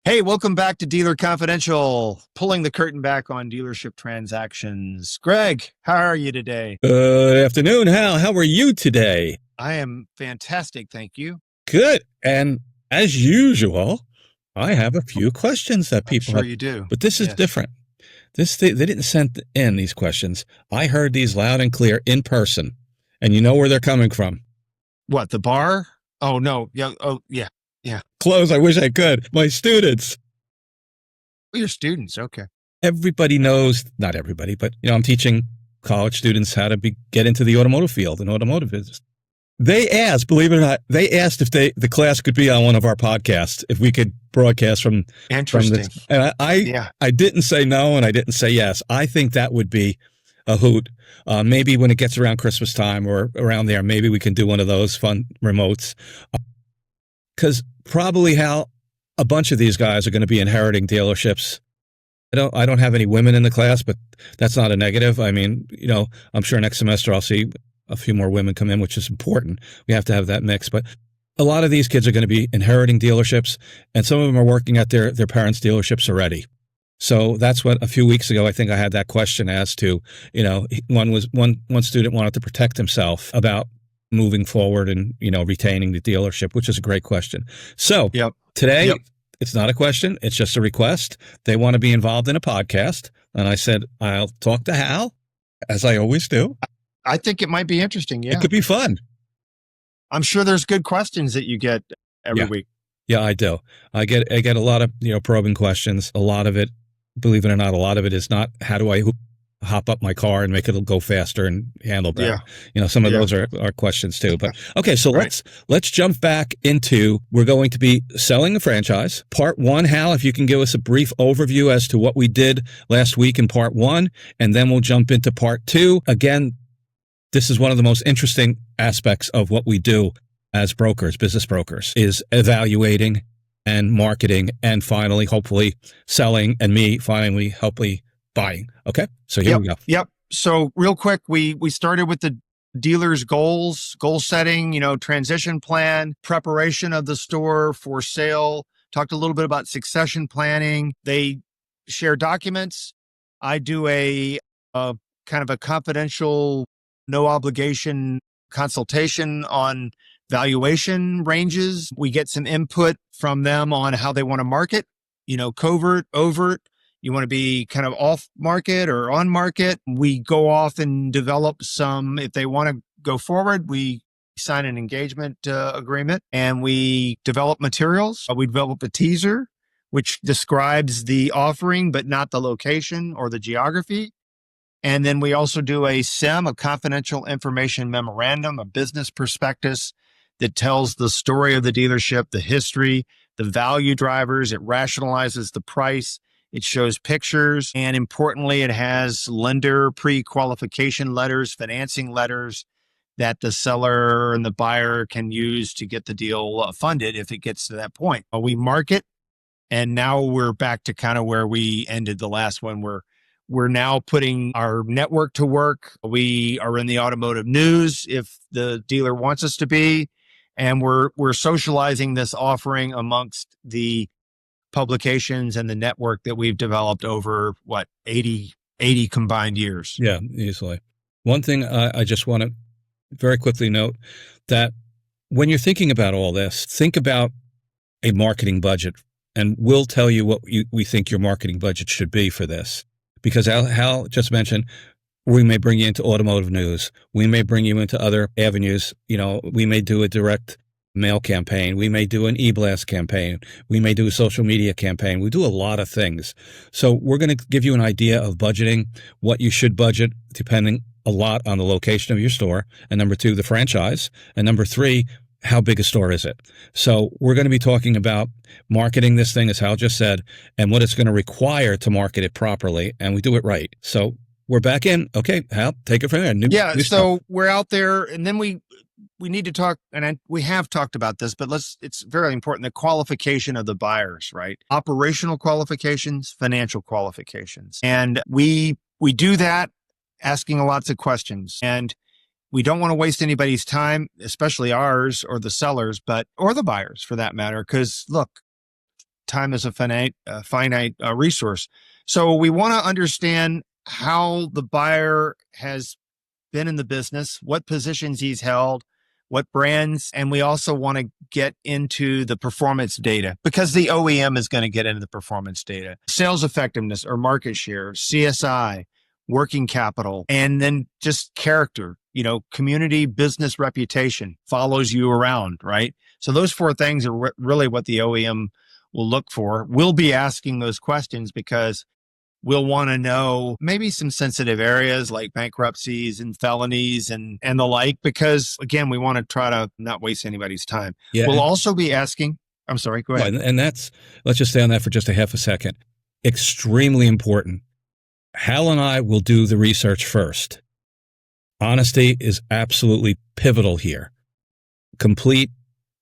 Hey, welcome back to Dealer Confidential, pulling the curtain back on dealership transactions. Greg, how are you today? Good afternoon, Hal. How are you today? I am fantastic, thank you. Good. And as usual, I have a few questions that I'm people sure have, you do. but this is Yes. different. They didn't send in these questions. I heard these loud and clear in person, and you know where they're coming from. What, the bar? Oh, no. Yeah. Oh, yeah. Yeah. Close. I wish I could. My students. Well, your students. Okay. Everybody knows, not everybody, but I'm teaching college students how to get into the automotive field and automotive business. They asked, believe it or not, they asked if the class could be on one of our podcasts, if we could broadcast from Interesting. this. And I didn't say no, and I didn't say yes. I think that would be a hoot. Maybe when it gets around Christmas time or around there, maybe we can do one of those fun remotes. Because probably a bunch of these guys are going to be inheriting dealerships. I don't have any women in the class, but that's not a negative. I mean, I'm sure next semester I'll see a few more women come in, which is important. We have to have that mix. But a lot of these kids are going to be inheriting dealerships, and some of them are working at their parents' dealerships already. So that's what a few weeks ago, I think I had that question as to, one student wanted to protect himself about moving forward and, retaining the dealership, which is a great question. So today, it's not a question. It's just a request. They want to be involved in a podcast. And I said, I'll talk to Hal, as I always do. I think it might be interesting. Yeah. It could be fun. I'm sure there's good questions that you get every week. Yeah, I do. I get a lot of, probing questions. A lot of it, believe it or not, a lot of it is not how do I hop up my car and make it go faster and handle better. Some of those are questions too. But okay, so let's jump back into, we're going to be selling a franchise. Part one, Hal, if you can give us a brief overview as to what we did last week in part one, and then we'll jump into part two. Again, this is one of the most interesting aspects of what we do as brokers, business brokers, is evaluating and marketing and finally, hopefully, selling, and me finally, hopefully, buying. Okay, so here we go. Yep. So real quick, we started with the dealer's goal setting, transition plan, preparation of the store for sale, talked a little bit about succession planning. They share documents. I do a kind of a confidential, no obligation consultation on valuation ranges. We get some input from them on how they want to market, covert, overt. You want to be kind of off market or on market. We go off and develop some, if they want to go forward, we sign an engagement agreement and we develop materials. We develop a teaser, which describes the offering, but not the location or the geography. And then we also do a CIM, a confidential information memorandum, a business prospectus that tells the story of the dealership, the history, the value drivers. It rationalizes the price. It shows pictures. And importantly, it has lender pre-qualification letters, financing letters that the seller and the buyer can use to get the deal funded if it gets to that point. We market, and now we're back to kind of where we ended the last one. We're now putting our network to work. We are in the automotive news if the dealer wants us to be. And we're socializing this offering amongst the publications and the network that we've developed over 80 combined years. Yeah, easily. One thing I just want to very quickly note that when you're thinking about all this, think about a marketing budget, and we'll tell you what we think your marketing budget should be for this. Because Hal just mentioned, we may bring you into automotive news. We may bring you into other avenues. We may do a direct mail campaign. We may do an e-blast campaign. We may do a social media campaign. We do a lot of things. So we're going to give you an idea of budgeting, what you should budget, depending a lot on the location of your store. And number two, the franchise. And number three, how big a store is it? So we're going to be talking about marketing this thing, as Hal just said, and what it's going to require to market it properly. And we do it right. So we're back in. Okay, Hal, take it from there. New so stuff. We're out there, and then we need to talk, and we have talked about this, but it's very important, the qualification of the buyers, right? Operational qualifications, financial qualifications. And we do that asking lots of questions. And we don't want to waste anybody's time, especially ours or the sellers, or the buyers for that matter. Because look, time is a finite resource. So we want to understand how the buyer has been in the business, what positions he's held, what brands, and we also want to get into the performance data because the OEM is going to get into the performance data, sales effectiveness or market share, CSI, working capital, and then just character, community, business reputation follows you around, right? So those four things are really what the OEM will look for. We'll be asking those questions because we'll want to know maybe some sensitive areas like bankruptcies and felonies and the like, because again, we want to try to not waste anybody's time. Yeah. We'll also be asking, I'm sorry, go ahead. And let's just stay on that for just a half a second. Extremely important. Hal and I will do the research first. Honesty is absolutely pivotal here. Complete,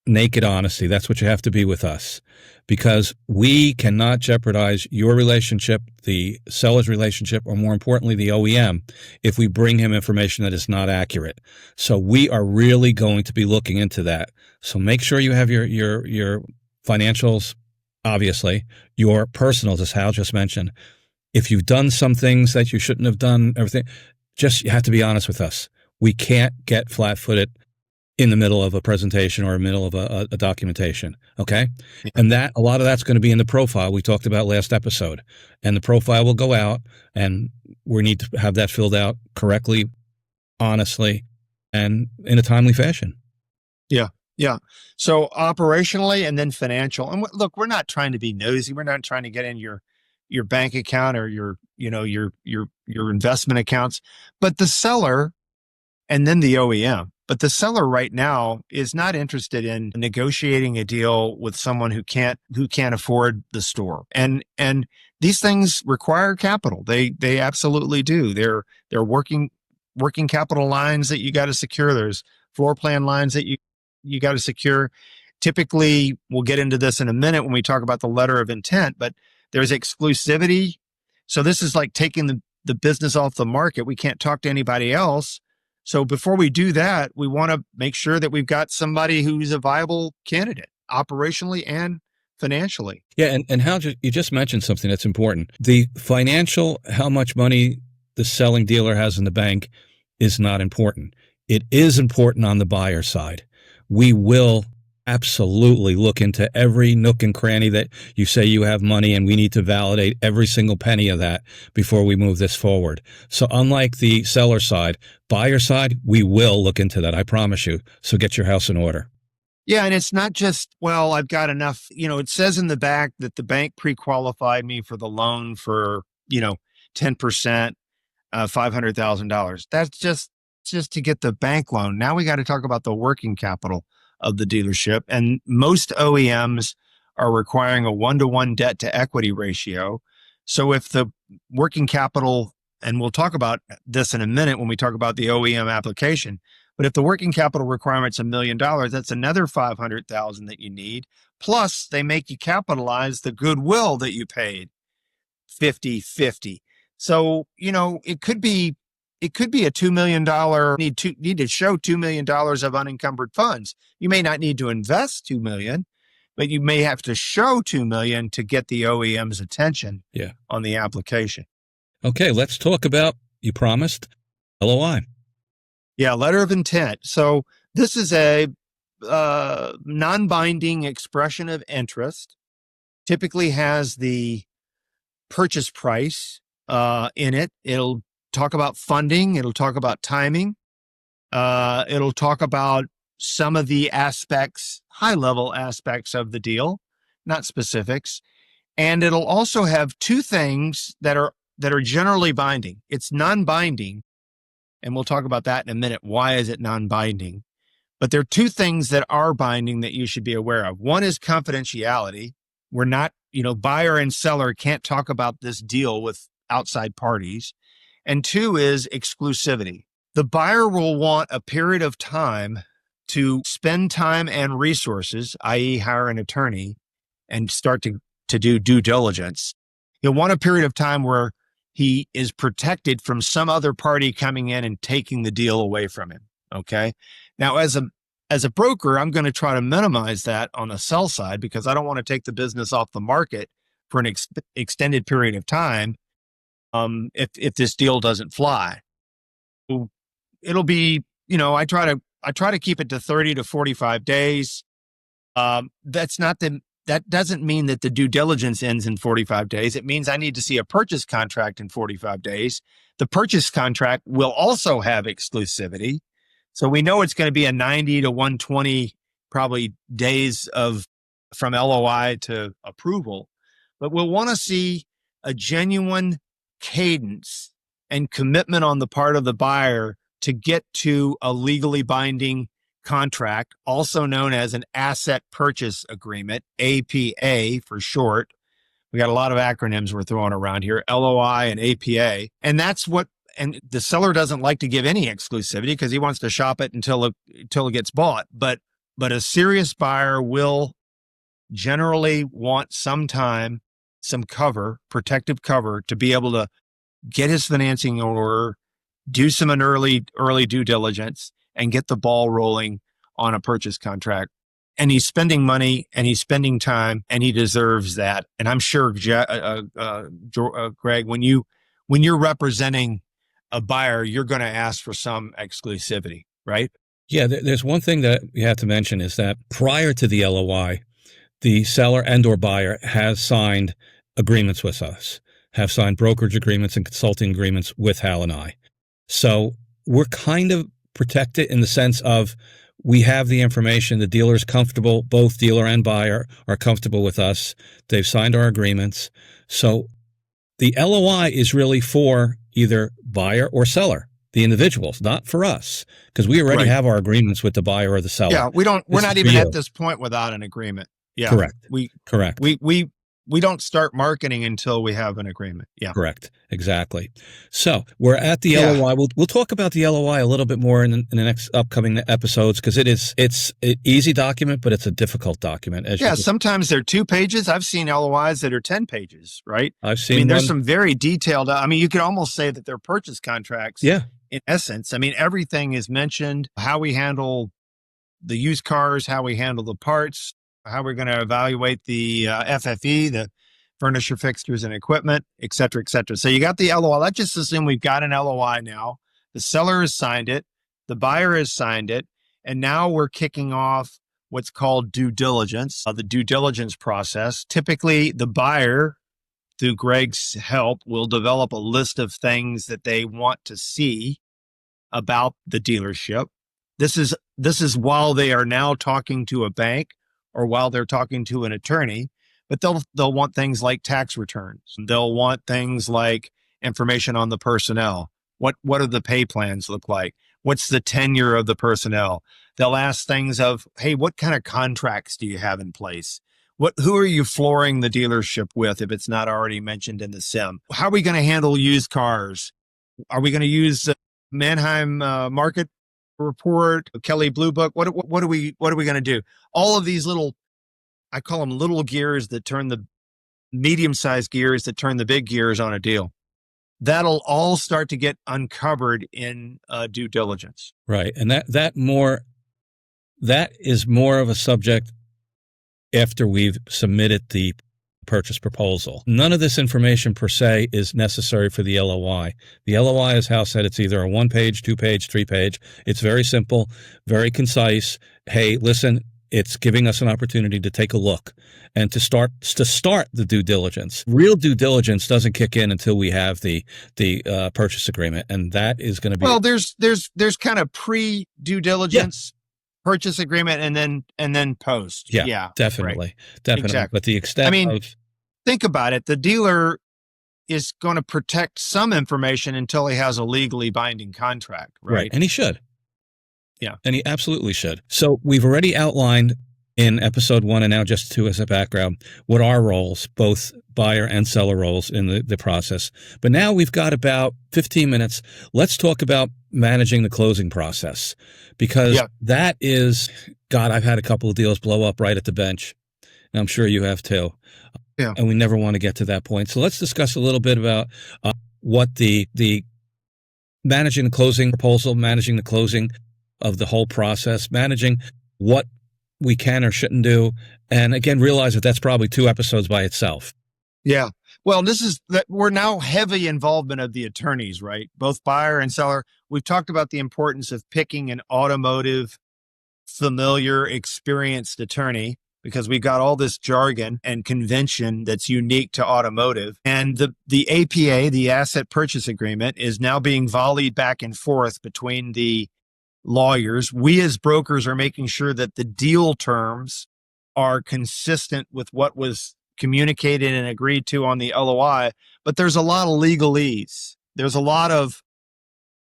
naked honesty. That's what you have to be with us, because we cannot jeopardize your relationship, the seller's relationship, or more importantly, the OEM, if we bring him information that is not accurate. So we are really going to be looking into that. So make sure you have your financials, obviously, your personals, as Hal just mentioned. If you've done some things that you shouldn't have done, everything, you have to be honest with us. We can't get flat-footed in the middle of a presentation or in the middle of a documentation. Okay. Yeah. And a lot of that's going to be in the profile we talked about last episode, and the profile will go out and we need to have that filled out correctly, honestly, and in a timely fashion. Yeah. Yeah. So operationally and then financial. And look, we're not trying to be nosy. We're not trying to get in your bank account or your investment accounts, but the seller and then the OEM. But the seller right now is not interested in negotiating a deal with someone who can't afford the store. And these things require capital. They absolutely do. They're working capital lines that you got to secure. There's floor plan lines that you got to secure. Typically, we'll get into this in a minute when we talk about the letter of intent, but there's exclusivity. So this is like taking the business off the market. We can't talk to anybody else. So before we do that, we want to make sure that we've got somebody who's a viable candidate operationally and financially. Yeah. And Hal, you just mentioned something that's important. The financial, how much money the selling dealer has in the bank is not important. It is important on the buyer side. We will absolutely look into every nook and cranny that you say you have money, and we need to validate every single penny of that before we move this forward. So unlike the seller side, buyer side, we will look into that. I promise you. So get your house in order. Yeah. And it's not just, well, I've got enough, it says in the back that the bank pre-qualified me for the loan for, 10%, $500,000. That's just to get the bank loan. Now we got to talk about the working capital of the dealership. And most OEMs are requiring a 1-to-1 debt to equity ratio. So if the working capital, and we'll talk about this in a minute when we talk about the OEM application, but if the working capital requirement's $1 million, that's another $500,000 that you need. Plus they make you capitalize the goodwill that you paid 50-50. So, it could be a $2 million need to show $2 million of unencumbered funds. You may not need to invest $2 million, but you may have to show $2 million to get the OEM's attention on the application. Okay, let's talk about, you promised, LOI. Yeah, letter of intent. So this is a non-binding expression of interest. Typically has the purchase price in it. It'll talk about funding. It'll talk about timing. It'll talk about some of the aspects, high-level aspects of the deal, not specifics. And it'll also have two things that are generally binding. It's non-binding, and we'll talk about that in a minute. Why is it non-binding? But there are two things that are binding that you should be aware of. One is confidentiality. We're not, buyer and seller can't talk about this deal with outside parties. And two is exclusivity. The buyer will want a period of time to spend time and resources, i.e. hire an attorney and start to do due diligence. He'll want a period of time where he is protected from some other party coming in and taking the deal away from him. Okay. Now, as As a broker, I'm going to try to minimize that on the sell side because I don't want to take the business off the market for an extended period of time if this deal doesn't fly. It'll be, I try to keep it to 30 to 45 days. That doesn't mean that the due diligence ends in 45 days. It means I need to see a purchase contract in 45 days. The purchase contract will also have exclusivity. So we know it's going to be a 90 to 120 probably days from LOI to approval, but we'll want to see a genuine cadence and commitment on the part of the buyer to get to a legally binding contract, also known as an asset purchase agreement, APA for short. We got a lot of acronyms we're throwing around here, LOI and APA. And and the seller doesn't like to give any exclusivity because he wants to shop it until it gets bought. But a serious buyer will generally want some time, some cover, protective cover, to be able to get his financing in order, do some early due diligence, and get the ball rolling on a purchase contract. And he's spending money and he's spending time and he deserves that. And I'm sure, Greg, when you're representing a buyer, you're going to ask for some exclusivity, right? Yeah, there's one thing that you have to mention is that prior to the LOI, the seller and or buyer has signed agreements with us, have signed brokerage agreements and consulting agreements with Hal and I. So we're kind of protected in the sense of we have the information, the dealer is comfortable, both dealer and buyer are comfortable with us. They've signed our agreements. So the LOI is really for either buyer or seller, the individuals, not for us, because we already have our agreements with the buyer or the seller. Yeah, we're not even at this point without an agreement. Yeah. Correct. Correct. We don't start marketing until we have an agreement. Yeah. Correct. Exactly. So we're at the LOI. We'll talk about the LOI a little bit more in the next upcoming episodes because it's an easy document, but it's a difficult document. Sometimes they're 2 pages. I've seen LOIs that are 10 pages, right? There's some very detailed. You could almost say that they're purchase contracts. Yeah. In essence, everything is mentioned, how we handle the used cars, how we handle the parts, how we're going to evaluate the FFE, the furniture, fixtures, and equipment, et cetera, et cetera. So you got the LOI. Let's just assume we've got an LOI now. The seller has signed it. The buyer has signed it. And now we're kicking off what's called due diligence, the due diligence process. Typically, the buyer, through Greg's help, will develop a list of things that they want to see about the dealership. This is while they are now talking to a bank or while they're talking to an attorney, but they'll want things like tax returns. They'll want things like information on the personnel. What do the pay plans look like? What's the tenure of the personnel? They'll ask things of, hey, what kind of contracts do you have in place? Who are you flooring the dealership with if it's not already mentioned in the SIM? How are we going to handle used cars? Are we going to use Manheim Market Report, Kelly Blue Book? What are we going to do? All of these I call them little gears that turn the medium-sized gears that turn the big gears on a deal. That'll all start to get uncovered in due diligence. Right. And that is more of a subject after we've submitted the purchase proposal. None of this information per se is necessary for the LOI. The LOI, as Hal said, it's either a 1-page, 2-page, 3-page. It's very simple, very concise. Hey, listen, it's giving us an opportunity to take a look and to start the due diligence. Real due diligence doesn't kick in until we have the purchase agreement, and that is going to be there's kind of pre-due diligence. Yeah. Purchase agreement and then post. Yeah, definitely. Right. Definitely. Exactly. But the extent of think about it. The dealer is going to protect some information until he has a legally binding contract, right? And he should. Yeah. And he absolutely should. So we've already outlined in episode 1 and now just 2 as a background what our roles, both buyer and seller roles in the process. But now we've got about 15 minutes. Let's talk about managing the closing process because that is, God, I've had a couple of deals blow up right at the bench. And I'm sure you have too. Yeah. And we never want to get to that point. So let's discuss a little bit about what the managing the closing proposal, managing the closing of the whole process, managing what we can or shouldn't do. And again, realize that that's probably 2 episodes by itself. Yeah. Well, this is that we're now heavy involvement of the attorneys, right? Both buyer and seller. We've talked about the importance of picking an automotive, familiar, experienced attorney because we've got all this jargon and convention that's unique to automotive. And the APA, the asset purchase agreement, is now being volleyed back and forth between the lawyers. We as brokers are making sure that the deal terms are consistent with what was communicated and agreed to on the LOI, but there's a lot of legalese. There's a lot of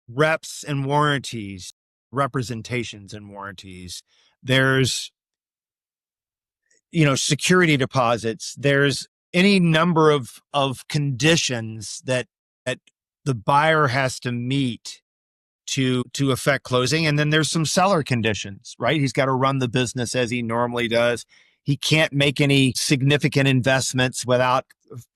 reps and warranties, representations and warranties. There's, security deposits. There's any number of conditions that the buyer has to meet to affect closing. And then there's some seller conditions, right? He's got to run the business as he normally does. He can't make any significant investments without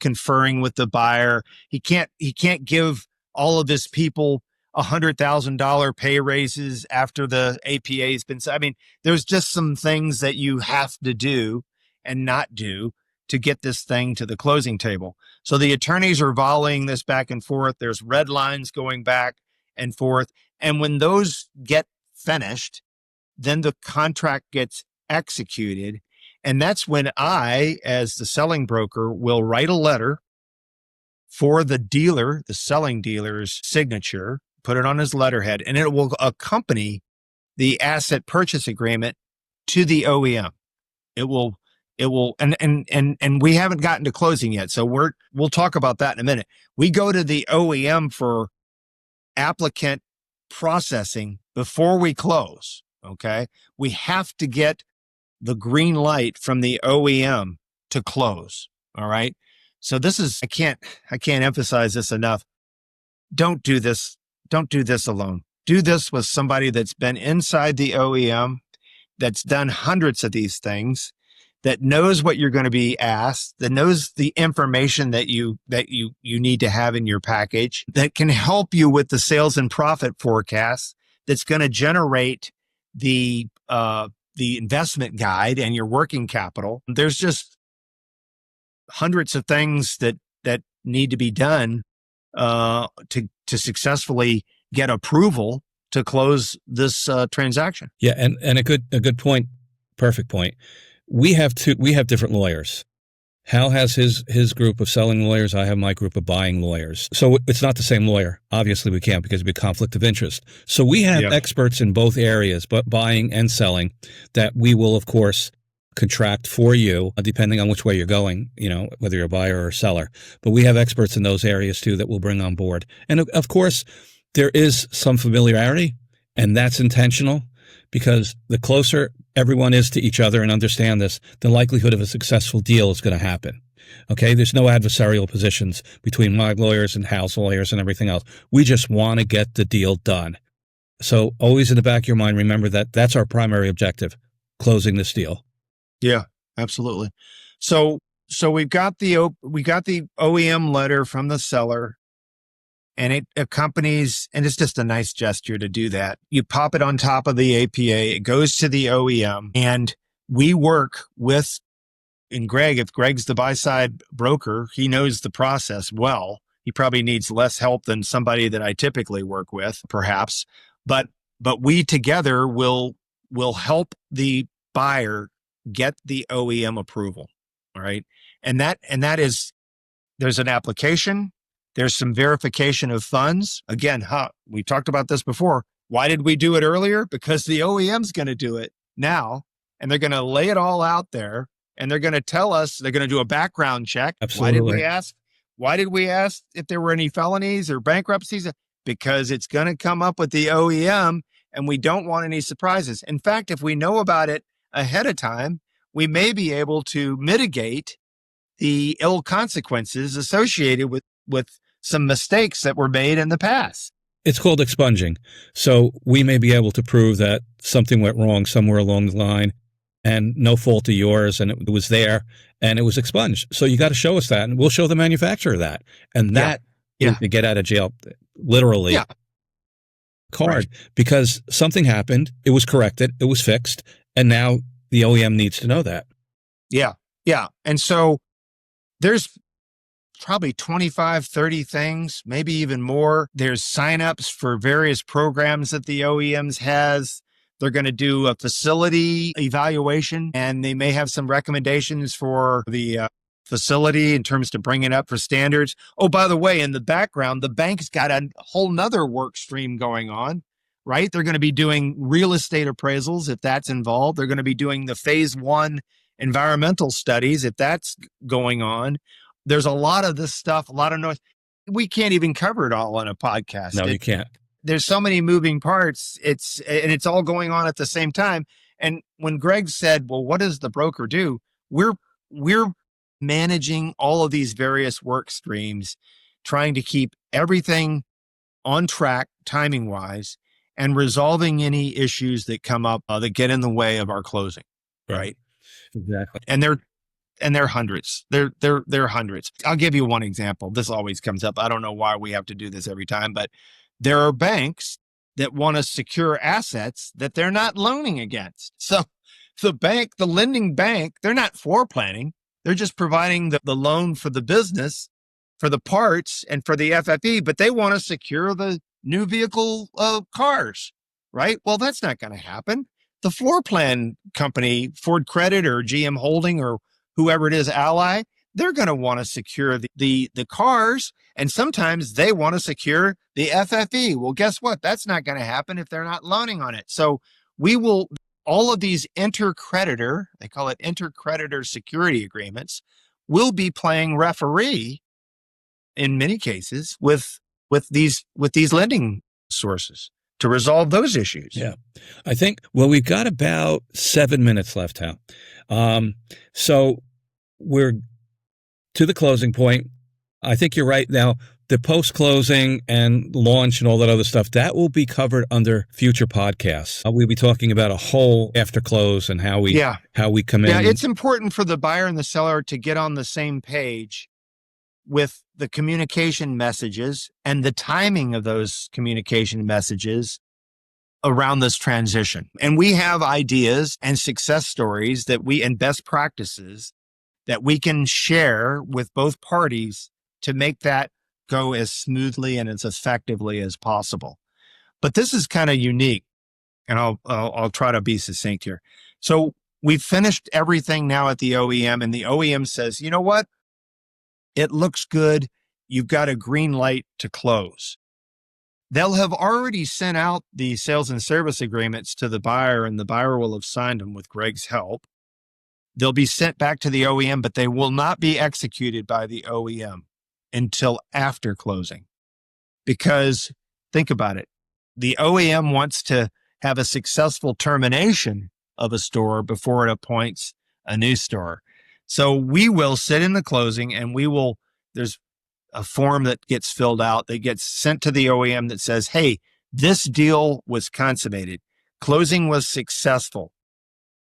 conferring with the buyer. He can't give all of his people $100,000 pay raises after the APA has been. I mean, there's just some things that you have to do and not do to get this thing to the closing table. So the attorneys are volleying this back and forth. There's red lines going back and forth. And when those get finished, then the contract gets executed. And that's when I, as the selling broker, will write a letter for the dealer, the selling dealer's signature, put it on his letterhead, and it will accompany the asset purchase agreement to the OEM. It will, and we haven't gotten to closing yet. So we'll talk about that in a minute. We go to the OEM for applicant processing before we close. Okay. We have to get the green light from the OEM to close. All right. So this is, I can't emphasize this enough. Don't do this. Don't do this alone. Do this with somebody that's been inside the OEM, that's done hundreds of these things, that knows what you're going to be asked, that knows the information that you need to have in your package, that can help you with the sales and profit forecast, that's going to generate the investment guide and your working capital. There's just hundreds of things that need to be done to successfully get approval to close this transaction. Yeah, and a good point, perfect point. We have different lawyers. Hal has his group of selling lawyers. I have my group of buying lawyers. So it's not the same lawyer. Obviously we can't because it'd be conflict of interest. So we have experts in both areas, but buying and selling, that we will, of course, contract for you, depending on which way you're going, whether you're a buyer or a seller. But we have experts in those areas too that we'll bring on board. And of course, there is some familiarity, and that's intentional, because the closer everyone is to each other and understand this, the likelihood of a successful deal is going to happen. Okay? There's no adversarial positions between my lawyers and Hal's lawyers and everything else. We just want to get the deal done. So always in the back of your mind, remember that that's our primary objective, closing this deal. Yeah, absolutely. So we got the OEM letter from the seller, and it accompanies, and it's just a nice gesture to do that. You pop it on top of the APA, it goes to the OEM, and we work with, and Greg, if Greg's the buy-side broker, he knows the process well. He probably needs less help than somebody that I typically work with, perhaps. But we together will help the buyer get the OEM approval. All right. And that is, there's an application. There's some verification of funds. Again, we talked about this before. Why did we do it earlier? Because the OEM's going to do it now, and they're going to lay it all out there, and they're going to tell us, they're going to do a background check. Absolutely. Why did we ask if there were any felonies or bankruptcies? Because it's going to come up with the OEM, and we don't want any surprises. In fact, if we know about it ahead of time, we may be able to mitigate the ill consequences associated with some mistakes that were made in the past. It's called expunging. So we may be able to prove that something went wrong somewhere along the line, and no fault of yours, and it was there, and it was expunged. So you got to show us that, and we'll show the manufacturer that. And that is the get out of jail, literally, card, because something happened, it was corrected, it was fixed, And now the OEM needs to know that. Yeah. Yeah. And so there's probably 25, 30 things, maybe even more. There's signups for various programs that the OEMs has. They're going to do a facility evaluation, and they may have some recommendations for the facility in terms to bring it up for standards. Oh, by the way, in the background, the bank's got a whole nother work stream going on, right? They're going to be doing real estate appraisals if that's involved. They're going to be doing the phase 1 environmental studies if that's going on. There's a lot of this stuff, a lot of noise. We can't even cover it all on a podcast. No, you can't. There's so many moving parts. It's all going on at the same time. And when Greg said, well, what does the broker do? We're managing all of these various work streams, trying to keep everything on track timing wise and resolving any issues that come up that get in the way of our closing. Right. Exactly. And they're hundreds. They're hundreds. I'll give you one example. This always comes up. I don't know why we have to do this every time, but there are banks that want to secure assets that they're not loaning against. So the lending bank, they're not floor planning. They're just providing the loan for the business, for the parts and for the FFE, but they want to secure the new vehicle cars, right? Well, that's not going to happen. The floor plan company, Ford Credit or GM Holding or whoever it is, Ally, they're going to want to secure the cars, and sometimes they want to secure the FFE. Well, guess what? That's not going to happen if they're not loaning on it. So all of these they call it intercreditor security agreements, will be playing referee in many cases with these lending sources to resolve those issues. Yeah. I think, well, we've got about 7 minutes left, Hal. So we're to the closing point. I think you're right. Now, the post-closing and launch and all that other stuff, that will be covered under future podcasts. We'll be talking about a whole after close and how we come in. Yeah, it's important for the buyer and the seller to get on the same page with the communication messages and the timing of those communication messages around this transition. And we have ideas and success stories and best practices that we can share with both parties to make that go as smoothly and as effectively as possible. But this is kind of unique, and I'll try to be succinct here. So we've finished everything now at the OEM, and the OEM says, you know what? It looks good. You've got a green light to close. They'll have already sent out the sales and service agreements to the buyer, and the buyer will have signed them with Greg's help. They'll be sent back to the OEM, but they will not be executed by the OEM until after closing. Because think about it. The OEM wants to have a successful termination of a store before it appoints a new store. So we will sit in the closing, and there's a form that gets filled out that gets sent to the OEM that says, hey, this deal was consummated. Closing was successful.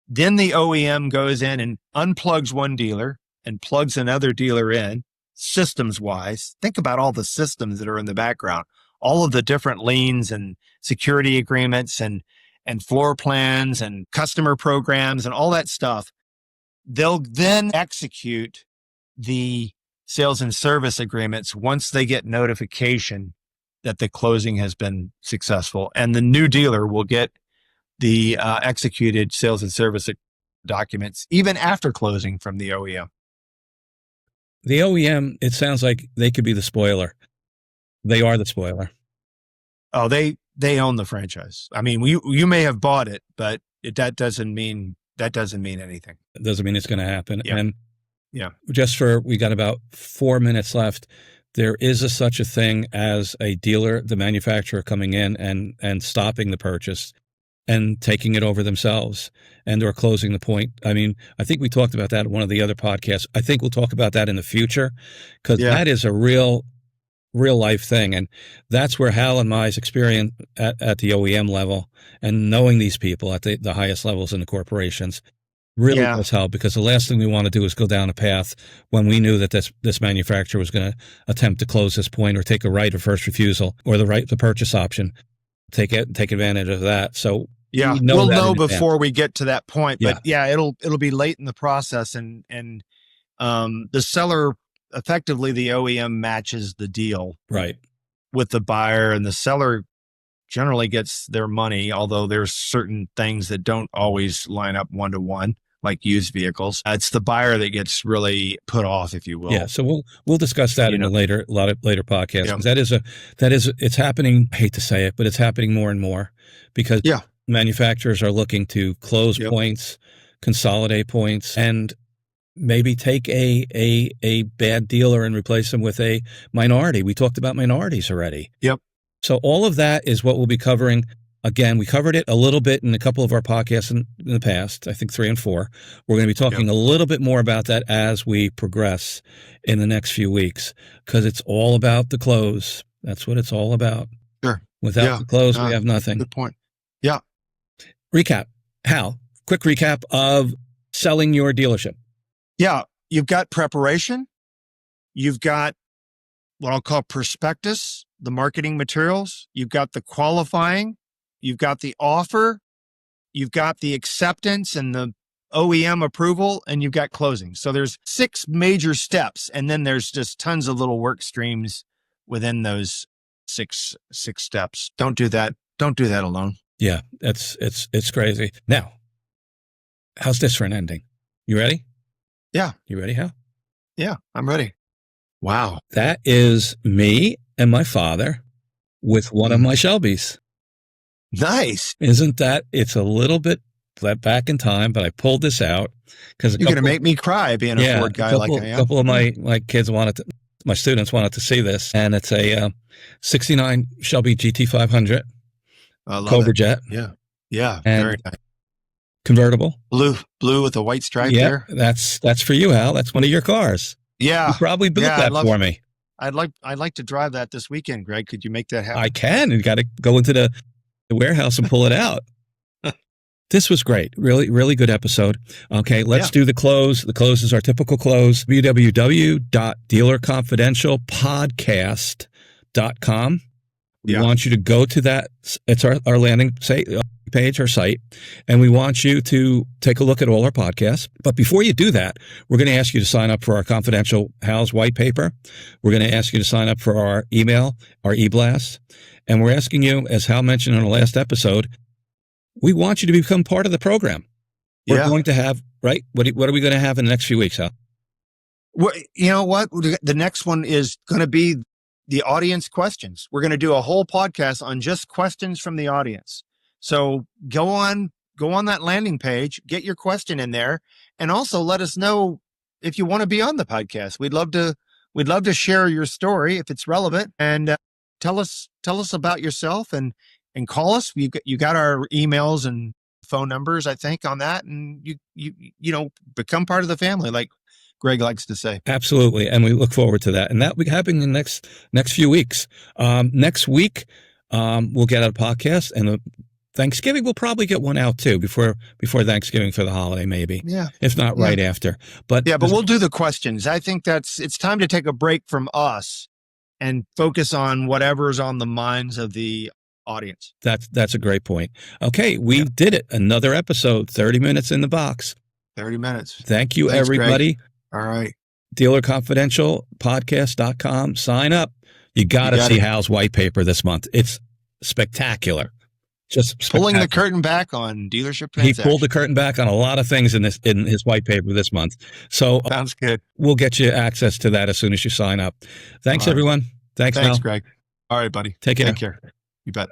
Then the OEM goes in and unplugs one dealer and plugs another dealer in systems wise. Think about all the systems that are in the background, all of the different liens and security agreements and floor plans and customer programs and all that stuff. They'll then execute the sales and service agreements once they get notification that the closing has been successful, and the new dealer will get the executed sales and service documents even after closing from the OEM. The OEM, it sounds like they could be the spoiler. They are the spoiler. Oh, they own the franchise. I mean, you may have bought it, but that doesn't mean anything. It doesn't mean it's going to happen. Yeah. And yeah, we got about 4 minutes left. There is such a thing as a dealer, the manufacturer coming in and stopping the purchase and taking it over themselves or closing the point. I mean, I think we talked about that in one of the other podcasts. I think we'll talk about that in the future because that is a real life thing. And that's where Hal and my experience at the OEM level and knowing these people at the highest levels in the corporations really does help, because the last thing we want to do is go down a path when we knew that this manufacturer was going to attempt to close this point or take a right of first refusal or the right to purchase option, take advantage of that. So Yeah, we know we'll that know in advance. before we get to that point, Yeah. but yeah, it'll be late in the process, and the seller, effectively the OEM matches the deal Right. with the buyer, and the seller generally gets their money, although there's certain things that don't always line up one to one, like used vehicles. It's the buyer that gets really put off, if you will. Yeah, so we'll discuss that You in know. a lot of later podcasts, Yeah. because it's happening. I hate to say it, but it's happening more and more because Yeah. manufacturers are looking to close Yep. points, consolidate points, and maybe take a bad dealer and replace them with a minority. We talked about minorities already. Yep. So all of that is what we'll be covering. Again, we covered it a little bit in a couple of our podcasts in the past, I think 3 and 4. We're going to be talking a little bit more about that as we progress in the next few weeks, because it's all about the close. That's what it's all about. Sure. Without the close, we have nothing. Good point. Yeah. Recap. Hal, quick recap of selling your dealership. Yeah. You've got preparation. You've got what I'll call prospectus, the marketing materials. You've got the qualifying. You've got the offer. You've got the acceptance and the OEM approval, and you've got closing. So there's 6 major steps, and then there's just tons of little work streams within those six steps. Don't do that. Don't do that alone. Yeah, it's crazy. Now, how's this for an ending? You ready? Yeah. You ready, Hal? Yeah, I'm ready. Wow. That is me and my father with one of my Shelbys. Nice. Isn't that? It's a little bit back in time, but I pulled this out because you're going to make me cry being a Ford guy like I am. A couple of my kids my students wanted to see this, and it's a 69 Shelby GT500 Cobra Jet. Yeah. Yeah. And very nice. Convertible. Blue with a white stripe there. That's for you, Hal. That's one of your cars. Yeah. You probably built that for me. I'd like to drive that this weekend, Greg. Could you make that happen? I can. You got to go into the warehouse and pull it out. This was great. Really, really good episode. Okay, let's do the close. The close is our typical close. www.dealerconfidentialpodcast.com. We want you to go to that. It's our landing page, our site, and we want you to take a look at all our podcasts. But before you do that, we're going to ask you to sign up for our confidential Hal's white paper. We're going to ask you to sign up for our email, our e-blast. And we're asking you, as Hal mentioned in the last episode, we want you to become part of the program. We're going to have, right? What are we going to have in the next few weeks, Hal? Well, you know what? The next one is going to be the audience questions. We're going to do a whole podcast on just questions from the audience. So go on that landing page, get your question in there, and also let us know if you want to be on the podcast. We'd love to share your story if it's relevant, and tell us about yourself and call us. You got our emails and phone numbers, I think, on that, and you become part of the family, like Greg likes to say. Absolutely, and we look forward to that, and that will be happening in the next few weeks. Next week, we'll get a podcast, and Thanksgiving we'll probably get one out too before Thanksgiving for the holiday, maybe. Yeah, if not right after. But we'll do the questions. I think it's time to take a break from us and focus on whatever's on the minds of the audience. That's a great point. Okay, we did it. Another episode, 30 minutes in the box. 30 minutes. Thank you, everybody. Greg. All right. DealerConfidentialPodcast.com. Sign up. You got to see Hal's white paper this month. It's spectacular. Just spectacular. Pulling the curtain back on dealership transactions. He pulled the curtain back on a lot of things in his white paper this month. So sounds good. We'll get you access to that as soon as you sign up. Thanks, everyone. Thanks, Greg. All right, buddy. Take care. Take care. You bet.